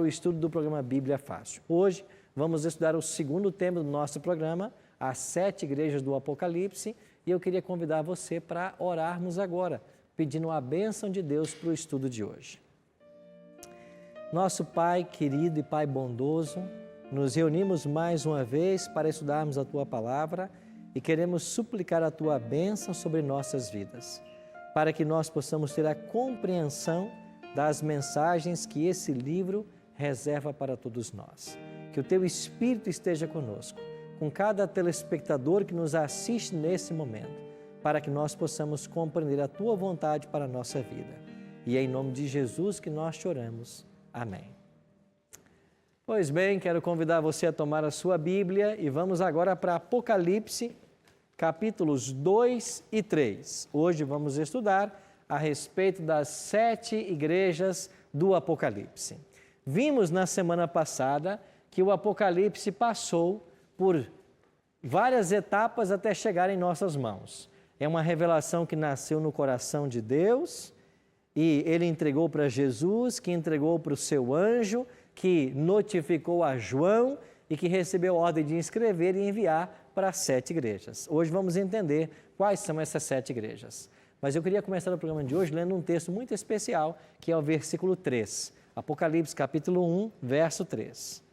o estudo do programa Bíblia Fácil. Hoje vamos estudar o segundo tema do nosso programa, as 7 igrejas do Apocalipse, e eu queria convidar você para orarmos agora, pedindo a bênção de Deus para o estudo de hoje. Nosso Pai querido e Pai bondoso, nos reunimos mais uma vez para estudarmos a Tua Palavra e queremos suplicar a Tua bênção sobre nossas vidas, para que nós possamos ter a compreensão das mensagens que esse livro reserva para todos nós. Que o Teu Espírito esteja conosco, com cada telespectador que nos assiste nesse momento, para que nós possamos compreender a Tua vontade para a nossa vida. E é em nome de Jesus que nós te oramos. Amém. Pois bem, quero convidar você a tomar a sua Bíblia e vamos agora para Apocalipse, capítulos 2 e 3. Hoje vamos estudar a respeito das 7 igrejas do Apocalipse. Vimos na semana passada que o Apocalipse passou por várias etapas até chegar em nossas mãos. É uma revelação que nasceu no coração de Deus e Ele entregou para Jesus, que entregou para o seu anjo, que notificou a João e que recebeu ordem de escrever e enviar para as 7 igrejas. Hoje vamos entender quais são essas 7 igrejas. Mas eu queria começar o programa de hoje lendo um texto muito especial, que é o versículo 3. Apocalipse capítulo 1, verso 3.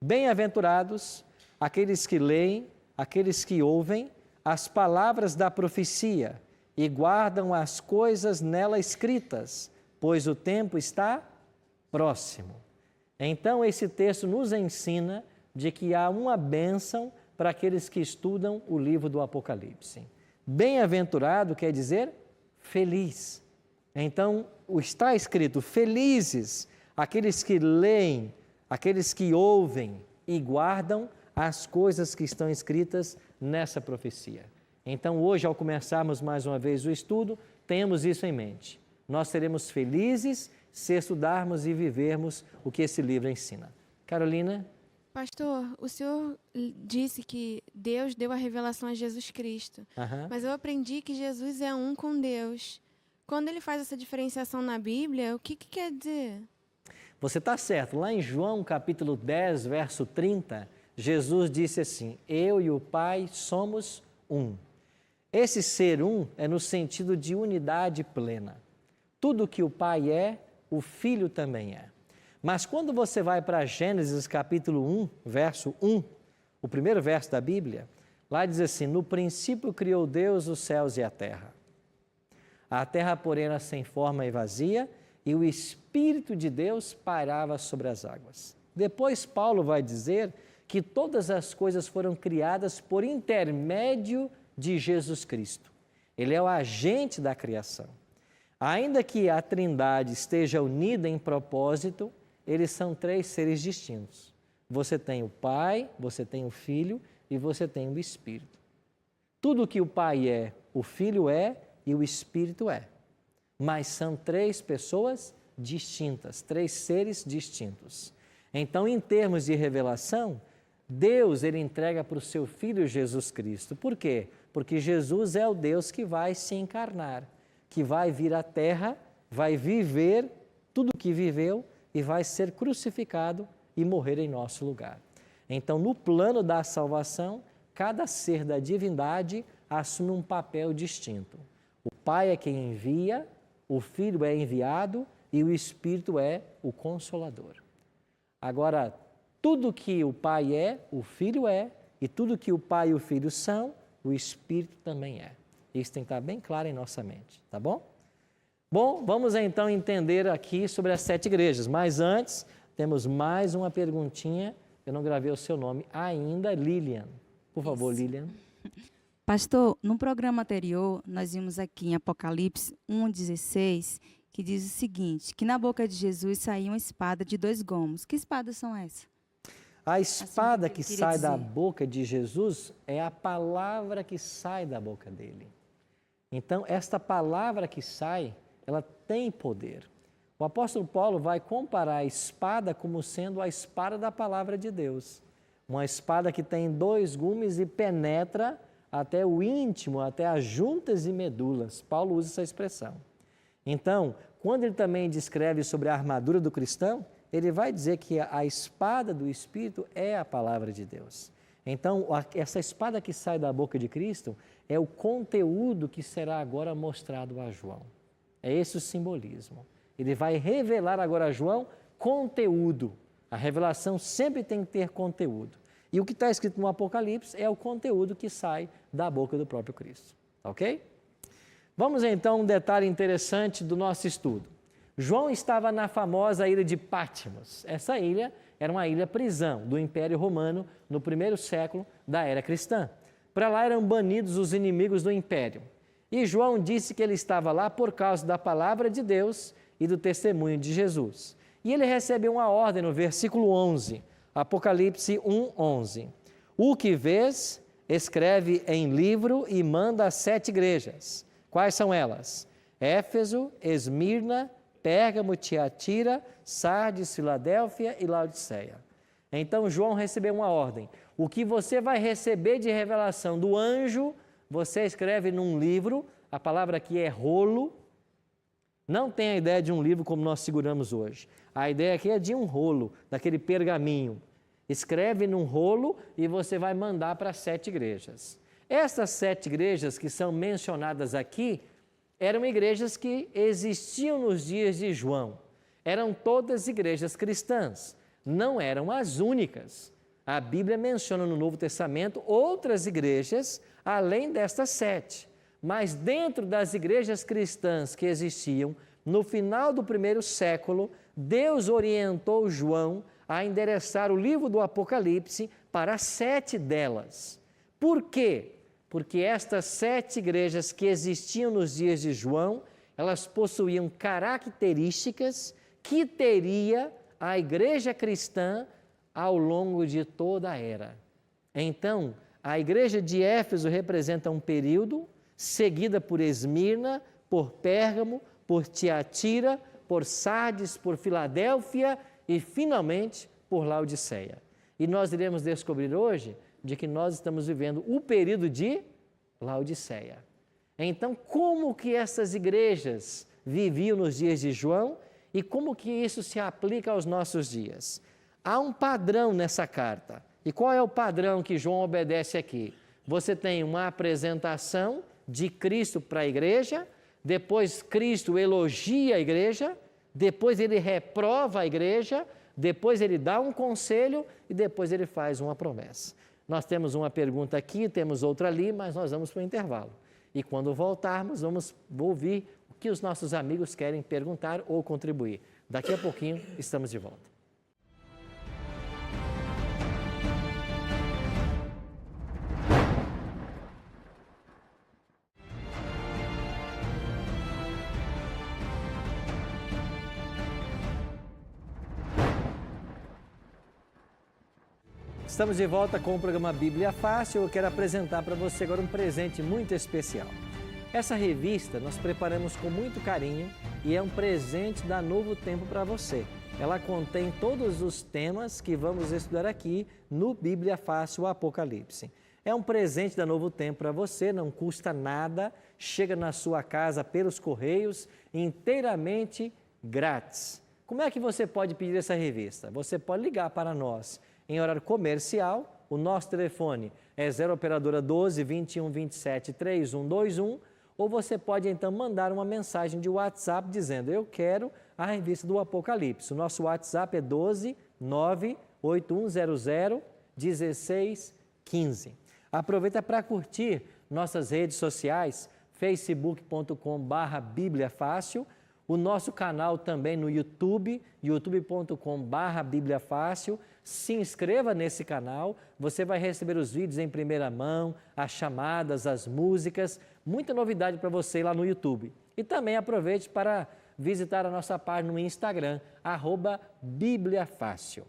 Bem-aventurados aqueles que leem, aqueles que ouvem as palavras da profecia e guardam as coisas nela escritas, pois o tempo está próximo. Então, esse texto nos ensina de que há uma bênção para aqueles que estudam o livro do Apocalipse. Bem-aventurado quer dizer feliz. Então, está escrito, felizes aqueles que leem, aqueles que ouvem e guardam as coisas que estão escritas nessa profecia. Então, hoje, ao começarmos mais uma vez o estudo, tenhamos isso em mente. Nós seremos felizes se estudarmos e vivermos o que esse livro ensina. Carolina? Pastor, o senhor disse que Deus deu a revelação a Jesus Cristo, mas eu aprendi que Jesus é um com Deus. Quando ele faz essa diferenciação na Bíblia, o que quer dizer? Você está certo. Lá em João capítulo 10, verso 30, Jesus disse assim, eu e o Pai somos um. Esse ser um é no sentido de unidade plena. Tudo que o Pai é, o Filho também é. Mas quando você vai para Gênesis capítulo 1, verso 1, o primeiro verso da Bíblia, lá diz assim, no princípio criou Deus os céus e a terra. A terra, porém, era sem forma e vazia, e o Espírito de Deus pairava sobre as águas. Depois Paulo vai dizer que todas as coisas foram criadas por intermédio de Jesus Cristo. Ele é o agente da criação. Ainda que a Trindade esteja unida em propósito, eles são 3 seres distintos. Você tem o Pai, você tem o Filho e você tem o Espírito. Tudo que o Pai é, o Filho é e o Espírito é. Mas são 3 pessoas distintas, 3 seres distintos. Então, em termos de revelação, Deus ele entrega para o seu Filho Jesus Cristo. Por quê? Porque Jesus é o Deus que vai se encarnar, que vai vir à Terra, vai viver tudo o que viveu e vai ser crucificado e morrer em nosso lugar. Então, no plano da salvação, cada ser da divindade assume um papel distinto. O Pai é quem envia, o Filho é enviado e o Espírito é o Consolador. Agora, tudo que o Pai é, o Filho é, e tudo que o Pai e o Filho são, o Espírito também é. Isso tem que estar bem claro em nossa mente, tá bom? Bom, vamos então entender aqui sobre as 7 igrejas, mas antes temos mais uma perguntinha, eu não gravei o seu nome ainda, Lilian. Por favor, Isso. Lilian. Pastor, no programa anterior, nós vimos aqui em Apocalipse 1,16, que diz o seguinte, que na boca de Jesus saiu uma espada de 2 gomos. Que espadas são essas? A espada que queria sai da dizer. boca de Jesus é a palavra que sai da boca dele. Então, esta palavra que sai, ela tem poder. O apóstolo Paulo vai comparar a espada como sendo a espada da palavra de Deus. Uma espada que tem 2 gumes e penetra até o íntimo, até as juntas e medulas. Paulo usa essa expressão. Então, quando ele também descreve sobre a armadura do cristão, ele vai dizer que a espada do Espírito é a palavra de Deus. Então, essa espada que sai da boca de Cristo é o conteúdo que será agora mostrado a João. É esse o simbolismo. Ele vai revelar agora a João conteúdo. A revelação sempre tem que ter conteúdo. E o que está escrito no Apocalipse é o conteúdo que sai da boca do próprio Cristo. Ok? Vamos então a um detalhe interessante do nosso estudo. João estava na famosa ilha de Patmos. Essa ilha era uma ilha-prisão do Império Romano no primeiro século da era cristã. Para lá eram banidos os inimigos do Império. E João disse que ele estava lá por causa da palavra de Deus e do testemunho de Jesus. E ele recebeu uma ordem no versículo 11, Apocalipse 1:11. O que vês, escreve em livro e manda às 7 igrejas. Quais são elas? Éfeso, Esmirna, Pérgamo, Tiatira, Sardes, Filadélfia e Laodiceia. Então João recebeu uma ordem. O que você vai receber de revelação do anjo, você escreve num livro, a palavra aqui é rolo. Não tem a ideia de um livro como nós seguramos hoje. A ideia aqui é de um rolo, daquele pergaminho. Escreve num rolo e você vai mandar para 7 igrejas. Essas 7 igrejas que são mencionadas aqui, eram igrejas que existiam nos dias de João. Eram todas igrejas cristãs, não eram as únicas. A Bíblia menciona no Novo Testamento outras igrejas, além destas 7. Mas dentro das igrejas cristãs que existiam, no final do primeiro século, Deus orientou João a endereçar o livro do Apocalipse para 7 delas. Por quê? Porque estas 7 igrejas que existiam nos dias de João, elas possuíam características que teria a igreja cristã ao longo de toda a era. Então, a igreja de Éfeso representa um período, seguida por Esmirna, por Pérgamo, por Tiatira, por Sardes, por Filadélfia e, finalmente, por Laodiceia. E nós iremos descobrir hoje de que nós estamos vivendo o período de Laodiceia. Então, como que essas igrejas viviam nos dias de João e como que isso se aplica aos nossos dias? Há um padrão nessa carta. E qual é o padrão que João obedece aqui? Você tem uma apresentação de Cristo para a igreja, depois Cristo elogia a igreja, depois ele reprova a igreja, depois ele dá um conselho e depois ele faz uma promessa. Nós temos uma pergunta aqui, temos outra ali, mas nós vamos para o intervalo. E quando voltarmos, vamos ouvir o que os nossos amigos querem perguntar ou contribuir. Daqui a pouquinho, estamos de volta. Estamos de volta com o programa Bíblia Fácil. Eu quero apresentar para você agora um presente muito especial. Essa revista nós preparamos com muito carinho e é um presente da Novo Tempo para você. Ela contém todos os temas que vamos estudar aqui no Bíblia Fácil Apocalipse. É um presente da Novo Tempo para você, não custa nada, chega na sua casa pelos correios, inteiramente grátis. Como é que você pode pedir essa revista? Você pode ligar para nós em horário comercial. O nosso telefone é 0 operadora 12 21 27 3121, ou você pode então mandar uma mensagem de WhatsApp dizendo: eu quero a revista do Apocalipse. O nosso WhatsApp é 12 98100 1615. Aproveita para curtir nossas redes sociais, facebook.com/bibliafácil, o nosso canal também no YouTube, youtube.com/bibliafácil. Se inscreva nesse canal, você vai receber os vídeos em primeira mão, as chamadas, as músicas, muita novidade para você lá no YouTube. E também aproveite para visitar a nossa página no Instagram, @bibliafácil.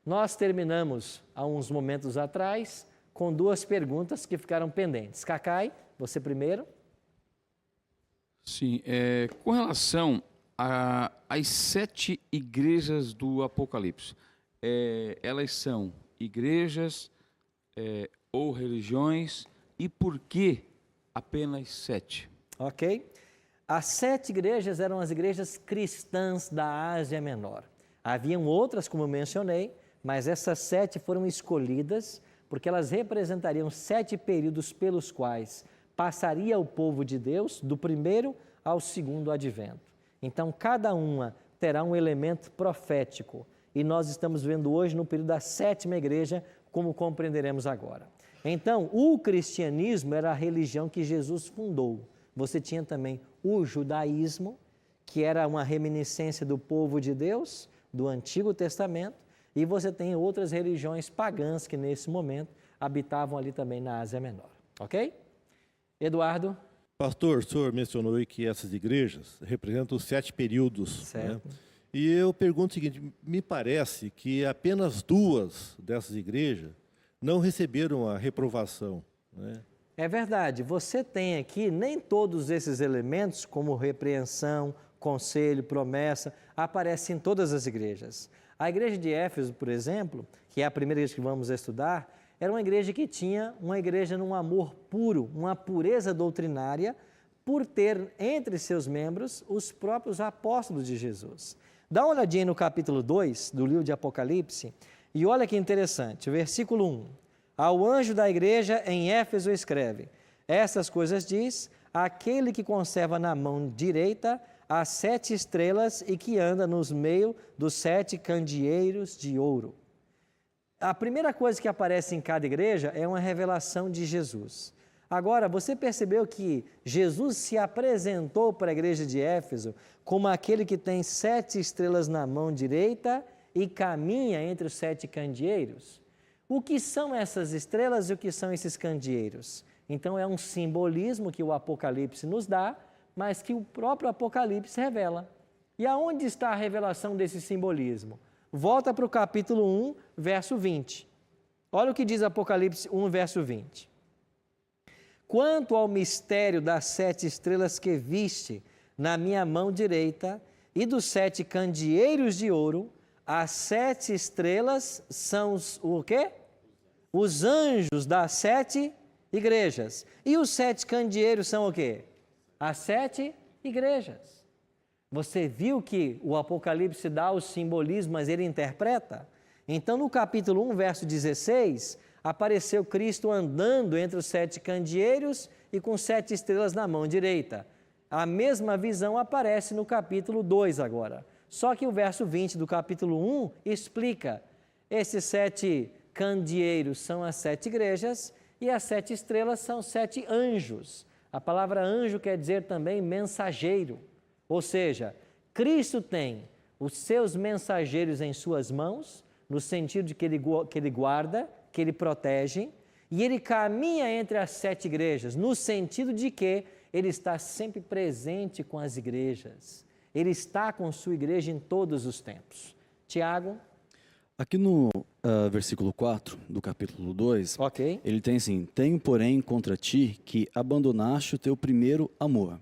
Nós terminamos há uns momentos atrás com 2 perguntas que ficaram pendentes. Cacai, você primeiro. Sim, com relação às 7 igrejas do Apocalipse, elas são igrejas ou religiões, e por que apenas 7? Ok. As 7 igrejas eram as igrejas cristãs da Ásia Menor. Haviam outras, como eu mencionei, mas essas 7 foram escolhidas porque elas representariam 7 períodos pelos quais passaria o povo de Deus do primeiro ao segundo advento. Então, cada uma terá um elemento profético. E nós estamos vendo hoje no período da 7ª igreja, como compreenderemos agora. Então, o cristianismo era a religião que Jesus fundou. Você tinha também o judaísmo, que era uma reminiscência do povo de Deus, do Antigo Testamento, e você tem outras religiões pagãs que nesse momento habitavam ali também na Ásia Menor. Ok? Eduardo? Pastor, o senhor mencionou aí que essas igrejas representam os 7 períodos. Certo. Né? E eu pergunto o seguinte, me parece que apenas 2 dessas igrejas não receberam a reprovação. Né? É verdade, você tem aqui nem todos esses elementos, como repreensão, conselho, promessa, aparecem em todas as igrejas. A igreja de Éfeso, por exemplo, que é a primeira igreja que vamos estudar, era uma igreja que tinha uma igreja num amor puro, uma pureza doutrinária, por ter entre seus membros os próprios apóstolos de Jesus. Dá uma olhadinha no capítulo 2 do livro de Apocalipse e olha que interessante, versículo 1. Ao anjo da igreja em Éfeso escreve, essas coisas diz aquele que conserva na mão direita as 7 estrelas e que anda nos meio dos 7 candeeiros de ouro. A primeira coisa que aparece em cada igreja é uma revelação de Jesus. Agora, você percebeu que Jesus se apresentou para a igreja de Éfeso como aquele que tem 7 estrelas na mão direita e caminha entre os 7 candeeiros? O que são essas estrelas e o que são esses candeeiros? Então, é um simbolismo que o Apocalipse nos dá, mas que o próprio Apocalipse revela. E aonde está a revelação desse simbolismo? Volta para o capítulo 1, verso 20. Olha o que diz Apocalipse 1, verso 20. Quanto ao mistério das 7 estrelas que viste na minha mão direita e dos 7 candeeiros de ouro, as 7 estrelas são o quê? Os anjos das 7 igrejas. E os 7 candeeiros são o quê? As 7 igrejas. Você viu que o Apocalipse dá o simbolismo, mas ele interpreta? Então, no capítulo 1, verso 16, apareceu Cristo andando entre os 7 candeeiros e com 7 estrelas na mão direita. A mesma visão aparece no capítulo 2 agora. Só que o verso 20 do capítulo 1 explica, esses 7 candeeiros são as 7 igrejas e as 7 estrelas são 7 anjos. A palavra anjo quer dizer também mensageiro, ou seja, Cristo tem os seus mensageiros em suas mãos, no sentido de que ele guarda, que ele protege, e ele caminha entre as 7 igrejas, no sentido de que ele está sempre presente com as igrejas. Ele está com sua igreja em todos os tempos. Tiago? Aqui no versículo 4 do capítulo 2, Ok. ele tem assim, tenho porém contra ti que abandonaste o teu primeiro amor.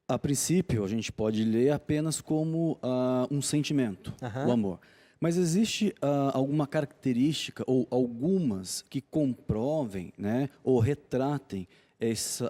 A princípio, a gente pode ler apenas como um sentimento, o amor. Mas existe alguma característica ou algumas que comprovem, né, ou retratem esse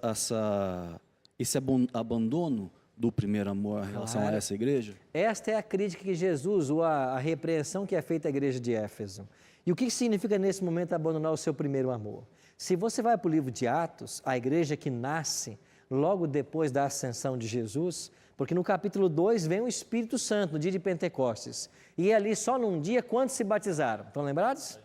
abandono do primeiro amor em relação a essa igreja? Esta é a crítica que Jesus, ou a repreensão que é feita à igreja de Éfeso. E o que significa nesse momento abandonar o seu primeiro amor? Se você vai para o livro de Atos, a igreja que nasce logo depois da ascensão de Jesus, porque no capítulo 2 vem o Espírito Santo, no dia de Pentecostes. E ali só num dia, quantos se batizaram? Estão lembrados?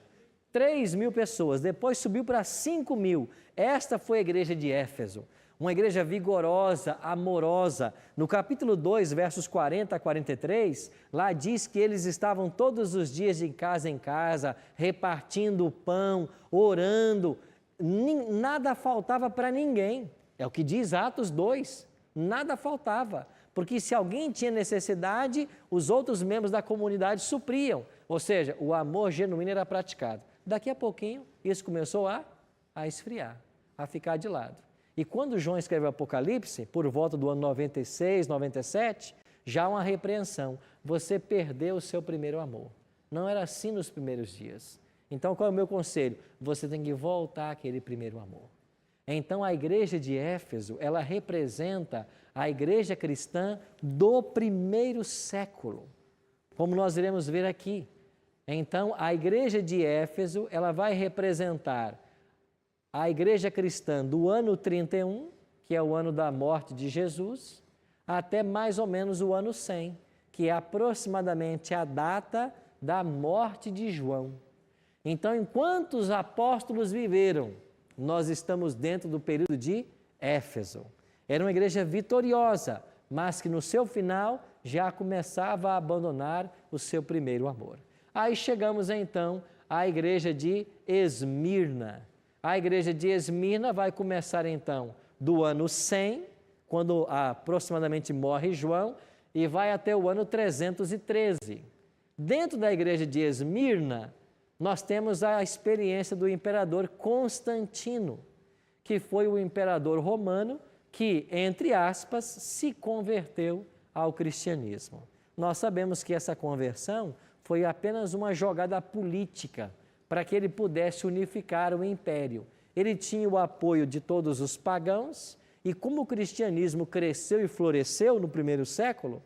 3.000 pessoas, depois subiu para 5.000. Esta foi a igreja de Éfeso. Uma igreja vigorosa, amorosa. No capítulo 2, versos 40 a 43, lá diz que eles estavam todos os dias de casa em casa, repartindo o pão, orando. Nada faltava para ninguém. É o que diz Atos 2. Nada faltava. Porque se alguém tinha necessidade, os outros membros da comunidade supriam. Ou seja, o amor genuíno era praticado. Daqui a pouquinho, isso começou a esfriar, a ficar de lado. E quando João escreve o Apocalipse, por volta do ano 96, 97, já há uma repreensão. Você perdeu o seu primeiro amor. Não era assim nos primeiros dias. Então, qual é o meu conselho? Você tem que voltar àquele primeiro amor. Então, a igreja de Éfeso, ela representa a igreja cristã do primeiro século. como nós iremos ver aqui. Então, a igreja de Éfeso, ela vai representar a igreja cristã do ano 31, que é o ano da morte de Jesus, até mais ou menos o ano 100, que é aproximadamente a data da morte de João. Então, enquanto os apóstolos viveram, nós estamos dentro do período de Éfeso. Era uma igreja vitoriosa, mas que no seu final já começava a abandonar o seu primeiro amor. Aí chegamos então à igreja de Esmirna. A igreja de Esmirna vai começar então do ano 100, quando aproximadamente morre João, e vai até o ano 313. Dentro da igreja de Esmirna, nós temos a experiência do imperador Constantino, que foi o imperador romano que, entre aspas, se converteu ao cristianismo. Nós sabemos que essa conversão foi apenas uma jogada política para que ele pudesse unificar o império. Ele tinha o apoio de todos os pagãos e como o cristianismo cresceu e floresceu no primeiro século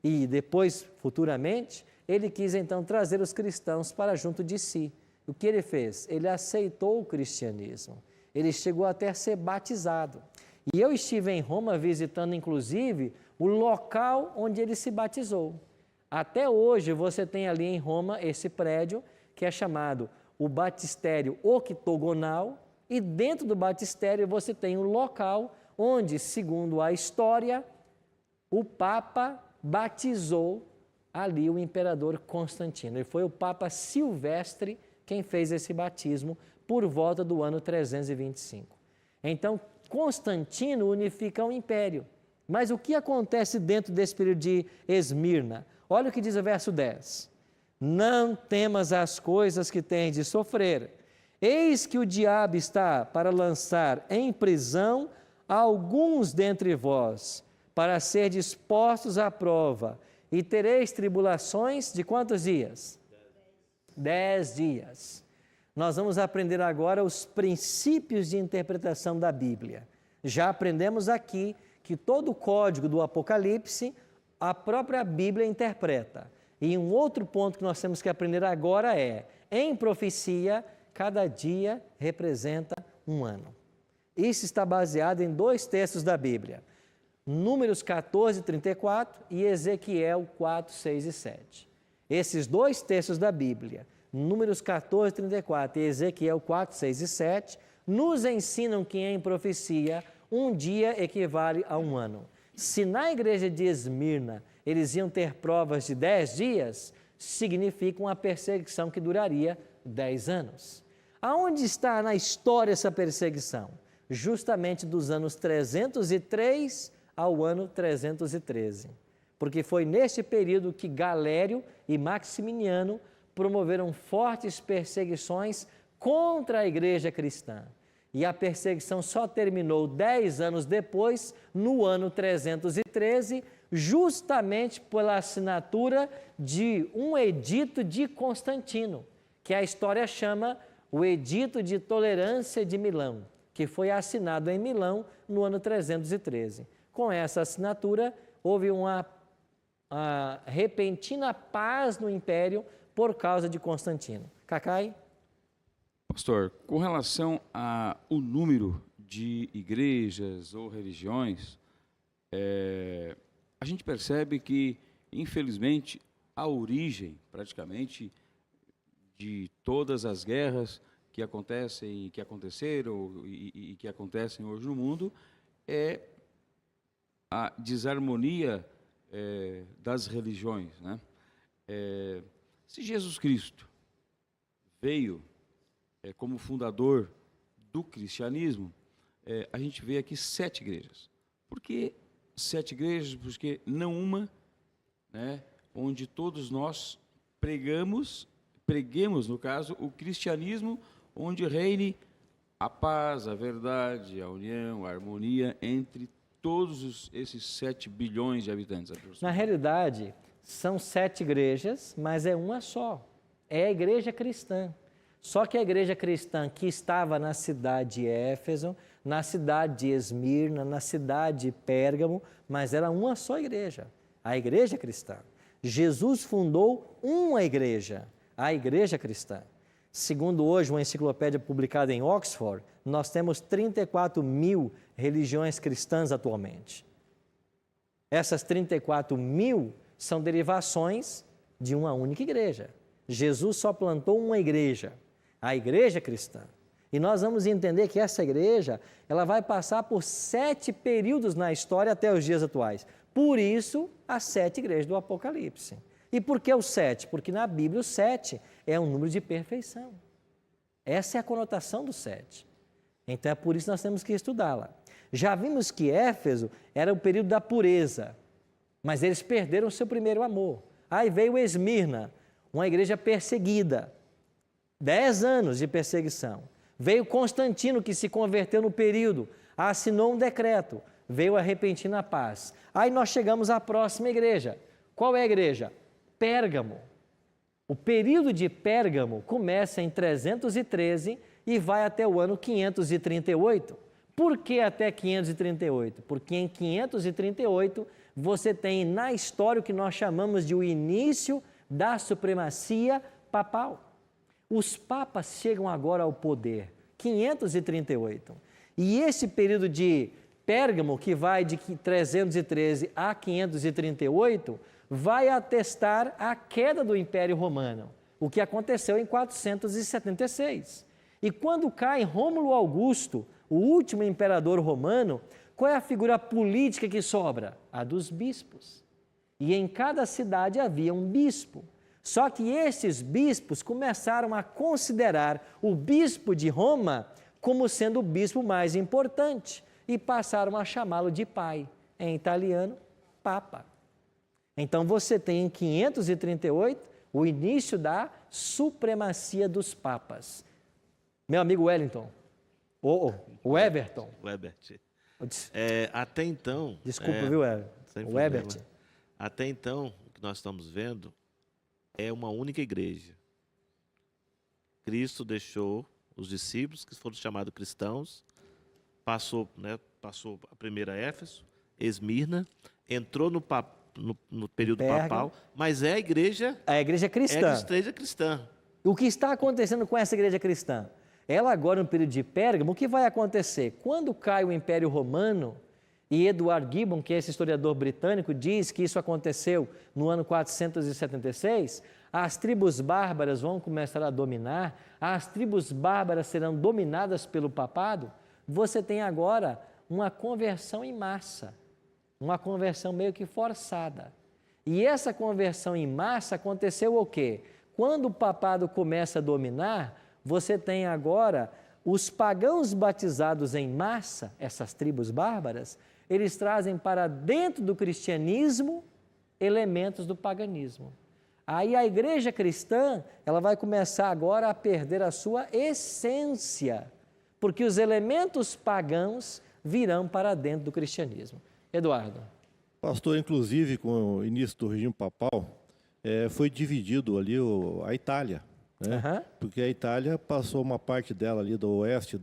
e depois, futuramente, ele quis então trazer os cristãos para junto de si. O que ele fez? Ele aceitou o cristianismo. Ele chegou até a ser batizado. E eu estive em Roma visitando, inclusive, o local onde ele se batizou. Até hoje você tem ali em Roma esse prédio que é chamado o Batistério Octogonal, e dentro do batistério você tem um local onde, segundo a história, o Papa batizou ali o imperador Constantino. E foi o Papa Silvestre quem fez esse batismo por volta do ano 325. Então, Constantino unifica o império. Mas o que acontece dentro desse período de Esmirna? Olha o que diz o verso 10. Não temas as coisas que tens de sofrer. Eis que o diabo está para lançar em prisão alguns dentre vós, para ser dispostos à prova, e tereis tribulações de quantos dias? 10 dias. Nós vamos aprender agora os princípios de interpretação da Bíblia. Já aprendemos aqui que todo o código do Apocalipse, a própria Bíblia interpreta. E um outro ponto que nós temos que aprender agora é, em profecia, cada dia representa um ano. Isso está baseado em 2 textos da Bíblia, Números 14, 34 e Ezequiel 4, 6 e 7. Esses 2 textos da Bíblia, Números 14, 34 e Ezequiel 4, 6 e 7, nos ensinam que em profecia um dia equivale a um ano. Se na igreja de Esmirna eles iam ter provas de 10 dias, significa uma perseguição que duraria 10 anos. Aonde está na história essa perseguição? Justamente dos anos 303 ao ano 313. Porque foi neste período que Galério e Maximiano promoveram fortes perseguições contra a igreja cristã. E a perseguição só terminou 10 anos depois, no ano 313, justamente pela assinatura de um edito de Constantino, que a história chama o Edito de Tolerância de Milão, que foi assinado em Milão no ano 313. Com essa assinatura, houve uma repentina paz no império por causa de Constantino. Cacai? Pastor, com relação ao número de igrejas ou religiões, a gente percebe que, infelizmente, a origem, praticamente, de todas as guerras que acontecem, que aconteceram e que acontecem hoje no mundo, é a desarmonia das religiões, né? Se Jesus Cristo veio como fundador do cristianismo, a gente vê aqui 7 igrejas. Por que 7 igrejas? Porque não uma, né, onde todos nós preguemos, no caso, o cristianismo, onde reine a paz, a verdade, a união, a harmonia entre todos esses 7 bilhões de habitantes. Na realidade, são 7 igrejas, mas é uma só. É a igreja cristã. Só que a igreja cristã que estava na cidade de Éfeso, na cidade de Esmirna, na cidade de Pérgamo, mas era uma só igreja, a igreja cristã. Jesus fundou uma igreja, a Igreja Cristã. Segundo hoje uma enciclopédia publicada em Oxford, nós temos 34 mil religiões cristãs atualmente. Essas 34 mil são derivações de uma única igreja. Jesus só plantou uma igreja, a Igreja Cristã. E nós vamos entender que essa igreja, ela vai passar por 7 períodos na história até os dias atuais. Por isso, as 7 igrejas do Apocalipse. E por que o 7? Porque na Bíblia o 7 é um número de perfeição. Essa é a conotação do 7. Então é por isso que nós temos que estudá-la. Já vimos que Éfeso era o período da pureza, mas eles perderam o seu primeiro amor. Aí veio Esmirna, uma igreja perseguida, 10 anos de perseguição. Veio Constantino, que se converteu no período, assinou um decreto, veio a repentina paz. Aí nós chegamos à próxima igreja. Qual é a igreja? Pérgamo. O período de Pérgamo começa em 313 e vai até o ano 538. Por que até 538? Porque em 538 você tem na história o que nós chamamos de o início da supremacia papal. Os papas chegam agora ao poder, 538. E esse período de Pérgamo, que vai de 313 a 538, vai atestar a queda do Império Romano, o que aconteceu em 476. E quando cai Rômulo Augusto, o último imperador romano, qual é a figura política que sobra? A dos bispos. E em cada cidade havia um bispo. Só que esses bispos começaram a considerar o bispo de Roma como sendo o bispo mais importante e passaram a chamá-lo de pai, em italiano, papa. Então você tem em 538 o início da supremacia dos papas. Meu amigo Wellington, o Everton. O Ebert. Até então... Desculpa, viu, Everton? O Ebert. Até então, o que nós estamos vendo é uma única igreja. Cristo deixou os discípulos, que foram chamados cristãos, passou a primeira Éfeso, Esmirna, entrou no período papal, mas é a igreja... A igreja cristã. É a igreja cristã. O que está acontecendo com essa igreja cristã? Ela agora, no período de Pérgamo, o que vai acontecer? Quando cai o Império Romano, e Edward Gibbon, que é esse historiador britânico, diz que isso aconteceu no ano 476, as tribos bárbaras vão começar a dominar, as tribos bárbaras serão dominadas pelo papado, você tem agora uma conversão em massa, uma conversão meio que forçada. E essa conversão em massa aconteceu o quê? Quando o papado começa a dominar, você tem agora os pagãos batizados em massa, essas tribos bárbaras, eles trazem para dentro do cristianismo elementos do paganismo. Aí a igreja cristã, ela vai começar agora a perder a sua essência, porque os elementos pagãos virão para dentro do cristianismo. Eduardo. Pastor, inclusive, com o início do regime papal, foi dividido ali a Itália, né? Porque a Itália passou uma parte dela ali do oeste,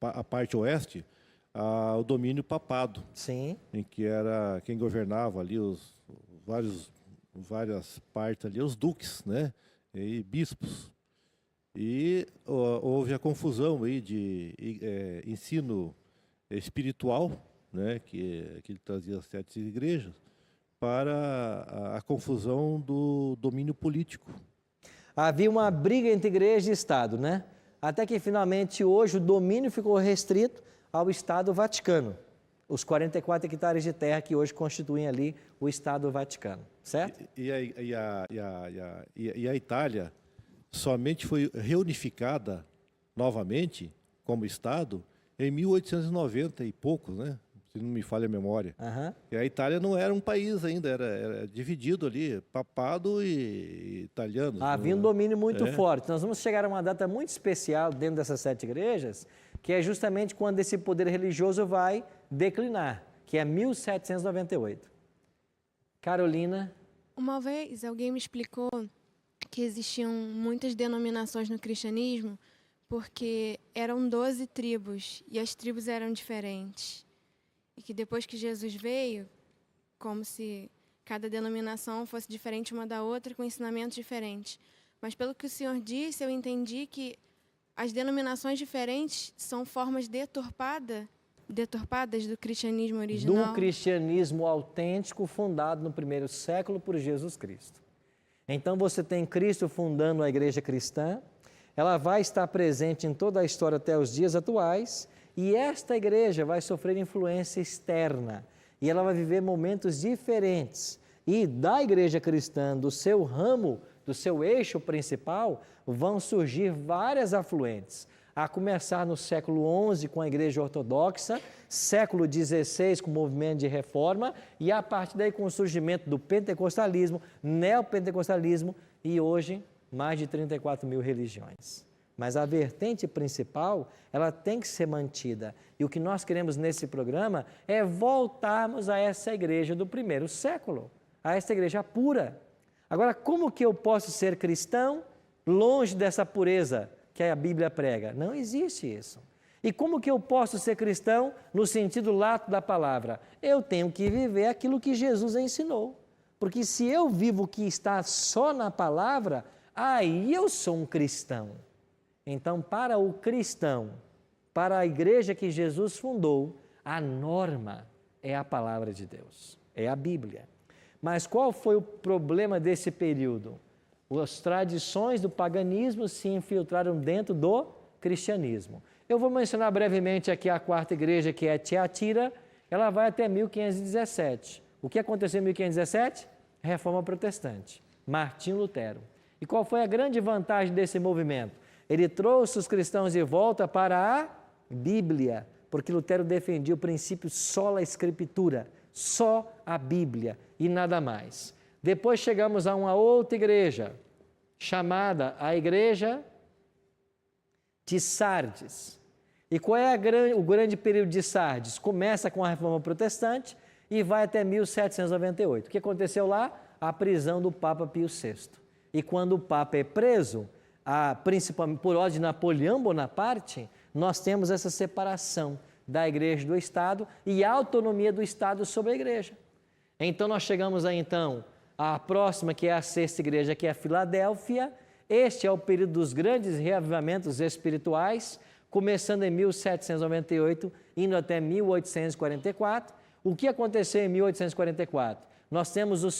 a parte oeste, ao domínio papado. Sim. Em que era quem governava ali várias partes ali, os duques, né? E bispos. E houve a confusão aí de ensino espiritual, né? Que ele trazia as 7 igrejas, para a confusão do domínio político. Havia uma briga entre igreja e Estado, né? Até que finalmente hoje o domínio ficou restrito ao Estado Vaticano, os 44 hectares de terra que hoje constituem ali o Estado Vaticano, certo? E a Itália somente foi reunificada novamente como Estado em 1890 e poucos, né? Se não me falha a memória. E a Itália não era um país ainda, era dividido ali, papado e italiano. Havia um domínio muito forte. Nós vamos chegar a uma data muito especial dentro dessas 7 igrejas, que é justamente quando esse poder religioso vai declinar, que é 1798. Carolina? Uma vez alguém me explicou que existiam muitas denominações no cristianismo porque eram 12 tribos e as tribos eram diferentes. E que depois que Jesus veio, como se cada denominação fosse diferente uma da outra, com ensinamentos diferentes. Mas pelo que o senhor disse, eu entendi que as denominações diferentes são formas deturpadas do cristianismo original. Do cristianismo autêntico fundado no primeiro século por Jesus Cristo. Então você tem Cristo fundando a igreja cristã, ela vai estar presente em toda a história até os dias atuais, e esta igreja vai sofrer influência externa, e ela vai viver momentos diferentes. E da igreja cristã, do seu ramo, do seu eixo principal, vão surgir várias afluentes, a começar no século XI com a igreja ortodoxa, século XVI com o movimento de reforma, e a partir daí com o surgimento do pentecostalismo, neopentecostalismo, e hoje mais de 34 mil religiões. Mas a vertente principal, ela tem que ser mantida. E o que nós queremos nesse programa é voltarmos a essa igreja do primeiro século, a essa igreja pura. Agora, como que eu posso ser cristão longe dessa pureza que a Bíblia prega? Não existe isso. E como que eu posso ser cristão no sentido lato da palavra? Eu tenho que viver aquilo que Jesus ensinou. Porque se eu vivo o que está só na palavra, aí eu sou um cristão. Então, para o cristão, para a igreja que Jesus fundou, a norma é a palavra de Deus, é a Bíblia. Mas qual foi o problema desse período? As tradições do paganismo se infiltraram dentro do cristianismo. Eu vou mencionar brevemente aqui a quarta igreja, que é Tiatira. Ela vai até 1517. O que aconteceu em 1517? Reforma protestante. Martinho Lutero. E qual foi a grande vantagem desse movimento? Ele trouxe os cristãos de volta para a Bíblia, porque Lutero defendia o princípio sola escritura, só a Bíblia e nada mais. Depois chegamos a uma outra igreja, chamada a Igreja de Sardes. E qual é o grande período de Sardes? Começa com a Reforma Protestante e vai até 1798. O que aconteceu lá? A prisão do Papa Pio VI. E quando o Papa é preso, principalmente por ordem de Napoleão Bonaparte, nós temos essa separação da igreja e do Estado e a autonomia do Estado sobre a igreja. Então nós chegamos aí então à próxima, que é a sexta igreja, que é a Filadélfia. Este é o período dos grandes reavivamentos espirituais, começando em 1798, indo até 1844. O que aconteceu em 1844? Nós temos o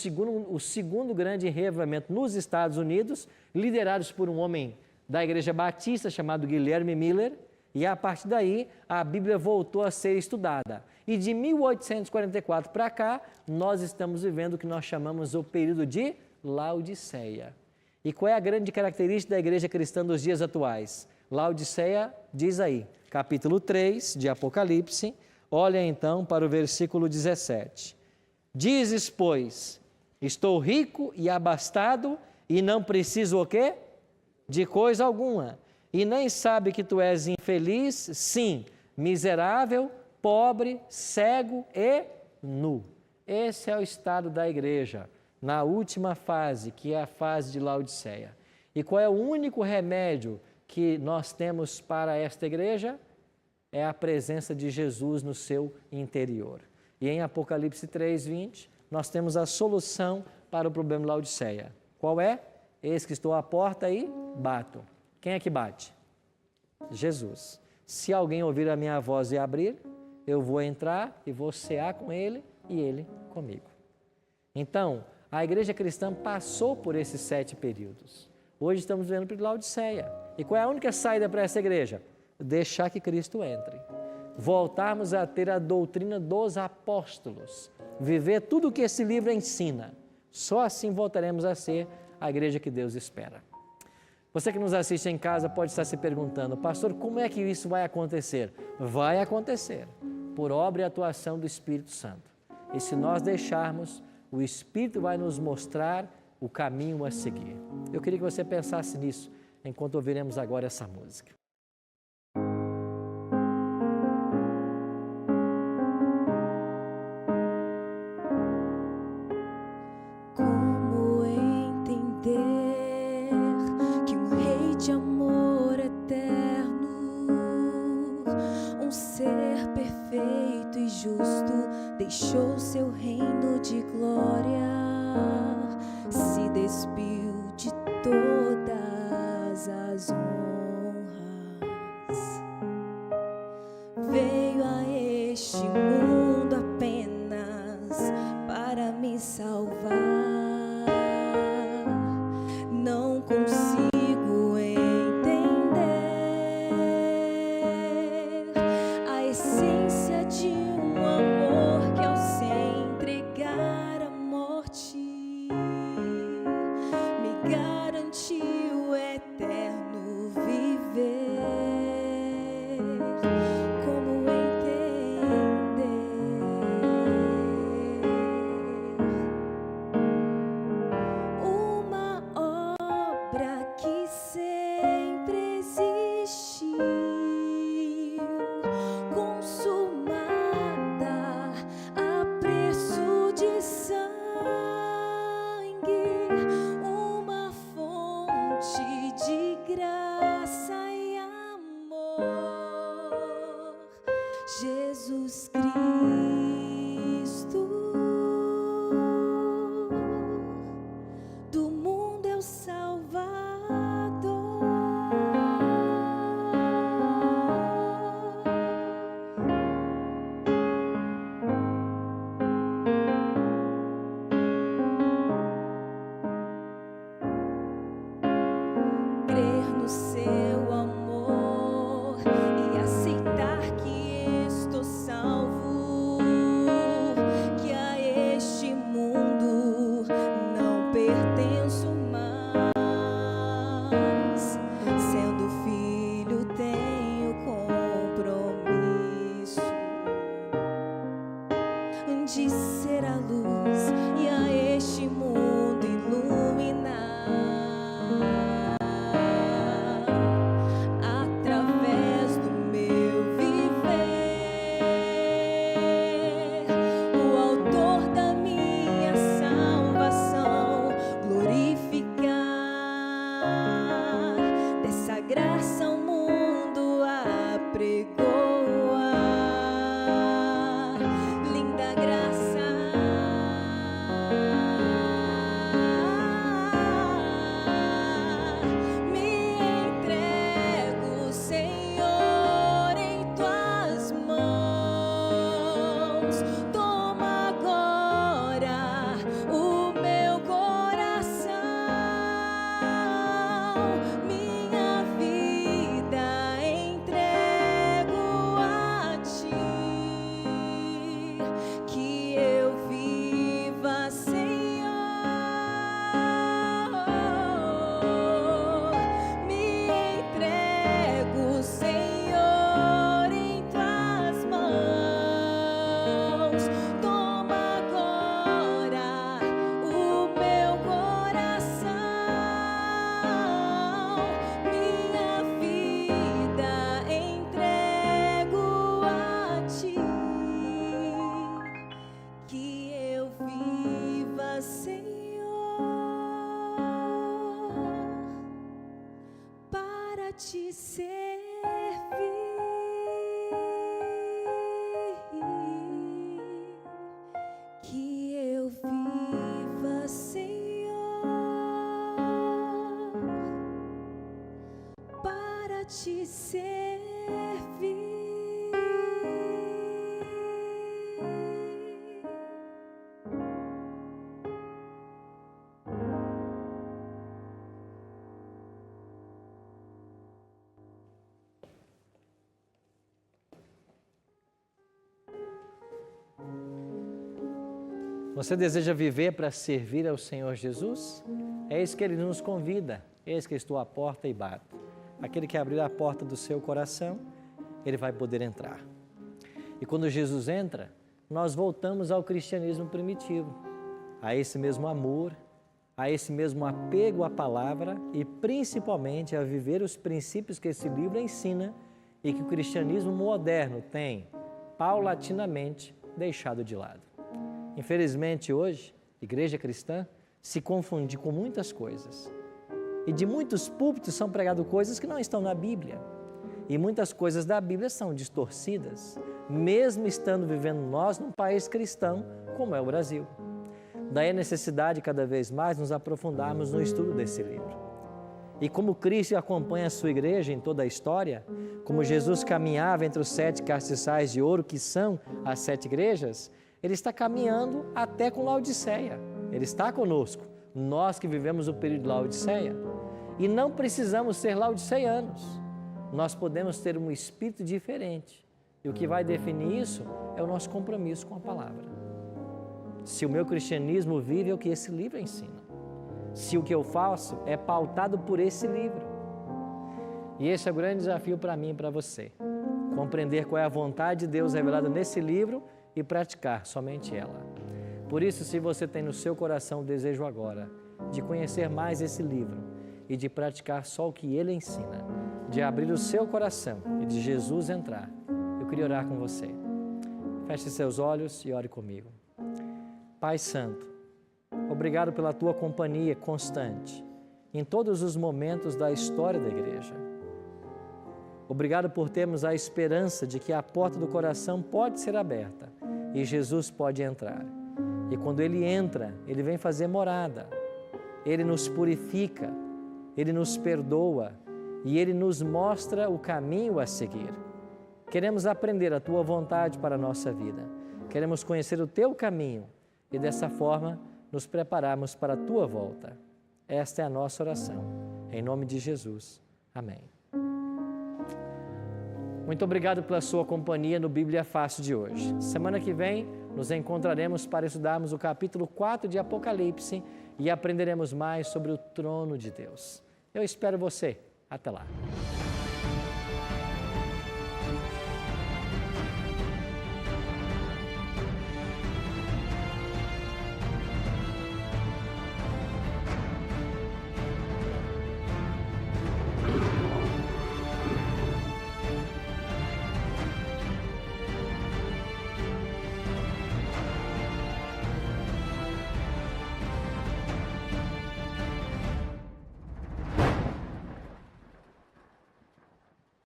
segundo grande reavivamento nos Estados Unidos, liderados por um homem da Igreja Batista chamado Guilherme Miller, e a partir daí a Bíblia voltou a ser estudada. E de 1844 para cá, nós estamos vivendo o que nós chamamos o período de Laodiceia. E qual é a grande característica da igreja cristã dos dias atuais? Laodiceia diz aí, capítulo 3 de Apocalipse, olha então para o versículo 17. Dizes, pois, estou rico e abastado e não preciso o quê? De coisa alguma. E nem sabe que tu és infeliz, sim, miserável, pobre, cego e nu. Esse é o estado da igreja, na última fase, que é a fase de Laodiceia. E qual é o único remédio que nós temos para esta igreja? É a presença de Jesus no seu interior. E em Apocalipse 3:20, nós temos a solução para o problema de Laodiceia. Qual é? Eis que estou à porta e bato. Quem é que bate? Jesus. Se alguém ouvir a minha voz e abrir, eu vou entrar e vou cear com ele e ele comigo. Então, a igreja cristã passou por esses 7 períodos. Hoje estamos vivendo por Laodiceia. E qual é a única saída para essa igreja? Deixar que Cristo entre. Voltarmos a ter a doutrina dos apóstolos. Viver tudo o que esse livro ensina. Só assim voltaremos a ser a igreja que Deus espera. Você que nos assiste em casa pode estar se perguntando, pastor, como é que isso vai acontecer? Vai acontecer por obra e atuação do Espírito Santo. E se nós deixarmos, o Espírito vai nos mostrar o caminho a seguir. Eu queria que você pensasse nisso enquanto ouviremos agora essa música. Justo deixou seu reino de glória, se despiu de todas as honras, veio a este mundo apenas para me salvar. Não consigo entender a essência de um amor que, ao se entregar à morte, me garantiu o eterno viver. Como entender uma obra que sempre existiu, consumada a preço de sangue, uma fonte de graça e amor, Jesus Cristo, do mundo é o Salvador. Crer no seu amor e aceitar que estou salvo, que a este mundo não pertenço mais. Sendo filho, tenho compromisso de ser a luz e a este mundo iluminar. Através do meu viver, o autor da minha salvação glorificar, dessa graça o mundo apregoar. Linda graça, me entrego, Senhor, em tuas mãos. Toma agora o meu coração, minha vida entrego a ti, que eu viva, Senhor. Me entrego, Senhor, em tuas mãos. Toma agora o meu coração, minha vida entrego a ti, que eu viva, Senhor, para te servir, que eu viva, Senhor, para te servir. Você deseja viver para servir ao Senhor Jesus? É isso que Ele nos convida. Eis que estou à porta e bato. Aquele que abrir a porta do seu coração, ele vai poder entrar. E quando Jesus entra, nós voltamos ao cristianismo primitivo, a esse mesmo amor, a esse mesmo apego à palavra e principalmente a viver os princípios que esse livro ensina e que o cristianismo moderno tem paulatinamente deixado de lado. Infelizmente hoje, a igreja cristã se confunde com muitas coisas. E de muitos púlpitos são pregadas coisas que não estão na Bíblia. E muitas coisas da Bíblia são distorcidas, mesmo estando vivendo nós num país cristão como é o Brasil. Daí a necessidade cada vez mais nos aprofundarmos no estudo desse livro. E como Cristo acompanha a sua igreja em toda a história, como Jesus caminhava entre os 7 castiçais de ouro, que são as 7 igrejas, Ele está caminhando até com Laodiceia. Ele está conosco, nós que vivemos o período de Laodiceia. E não precisamos ser laodiceianos. Nós podemos ter um espírito diferente. E o que vai definir isso é o nosso compromisso com a palavra. Se o meu cristianismo vive é o que esse livro ensina. Se o que eu faço é pautado por esse livro. E esse é o grande desafio para mim e para você. Compreender qual é a vontade de Deus revelada nesse livro e praticar somente ela. Por isso, se você tem no seu coração o desejo agora de conhecer mais esse livro e de praticar só o que ele ensina, de abrir o seu coração e de Jesus entrar, eu queria orar com você. Feche seus olhos e ore comigo. Pai Santo, obrigado pela Tua companhia constante em todos os momentos da história da igreja. Obrigado por termos a esperança de que a porta do coração pode ser aberta e Jesus pode entrar. E quando Ele entra, Ele vem fazer morada. Ele nos purifica, Ele nos perdoa e Ele nos mostra o caminho a seguir. Queremos aprender a Tua vontade para a nossa vida. Queremos conhecer o Teu caminho e dessa forma nos prepararmos para a Tua volta. Esta é a nossa oração. Em nome de Jesus. Amém. Muito obrigado pela sua companhia no Bíblia Fácil de hoje. Semana que vem nos encontraremos para estudarmos o capítulo 4 de Apocalipse e aprenderemos mais sobre o trono de Deus. Eu espero você. Até lá.